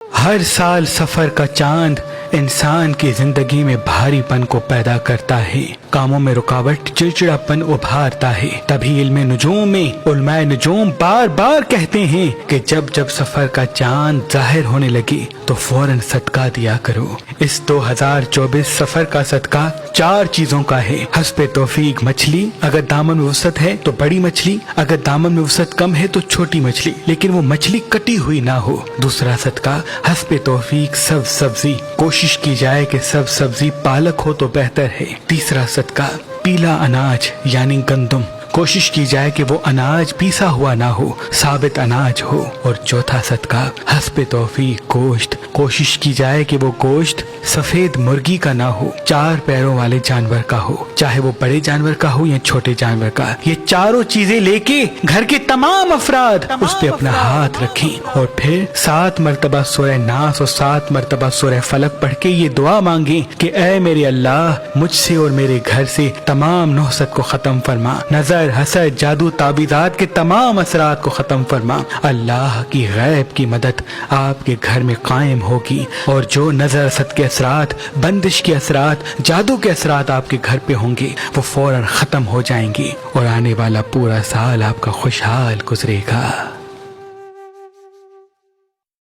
ہر سال سفر کا چاند انسان کی زندگی میں بھاری پن کو پیدا کرتا ہے، کاموں میں رکاوٹ، چڑچڑاپن ابھارتا ہے۔ تبھی علم نجوم میں علماء نجوم بار بار کہتے ہیں کہ جب جب سفر کا چاند ظاہر ہونے لگے تو فوراً صدقہ دیا کرو۔ اس 2024 سفر کا صدقہ 4 چیزوں کا ہے۔ حسب توفیق مچھلی، اگر دامن میں وسعت ہے تو بڑی مچھلی، اگر دامن میں وسعت کم ہے تو چھوٹی مچھلی، لیکن وہ مچھلی کٹی ہوئی نہ ہو۔ دوسرا صدقہ حسب توفیق سبز سبزی، کوشش کی جائے کہ سبز سبزی پالک ہو تو بہتر ہے۔ تیسرا صدقہ پیلا اناج یعنی گندم، کوشش کی جائے کہ وہ اناج پیسا ہوا نہ ہو، ثابت اناج ہو۔ اور چوتھا صدقہ حسب توفیق گوشت، کوشش کی جائے کہ وہ گوشت سفید مرغی کا نہ ہو، 4 پیروں والے جانور کا ہو، چاہے وہ بڑے جانور کا ہو یا چھوٹے جانور کا۔ یہ چاروں چیزیں لے کے گھر کے تمام افراد اس پہ اپنا ہاتھ رکھیں اور پھر 7 مرتبہ سورہ ناس اور 7 مرتبہ سورہ فلق پڑھ کے یہ دعا مانگیں کہ اے میرے اللہ، مجھ سے اور میرے گھر سے تمام نحست کو ختم فرما، نظر، حسد، جادو، تعویذات کے تمام اثرات کو ختم فرما۔ اللہ کی غیب کی مدد آپ کے گھر میں قائم ہوگی، اور جو نظر، حسد کے اثرات، بندش کے اثرات، جادو کے اثرات آپ کے گھر پہ ہوں گے وہ فوراً ختم ہو جائیں گے، اور آنے والا پورا سال آپ کا خوشحال گزرے گا۔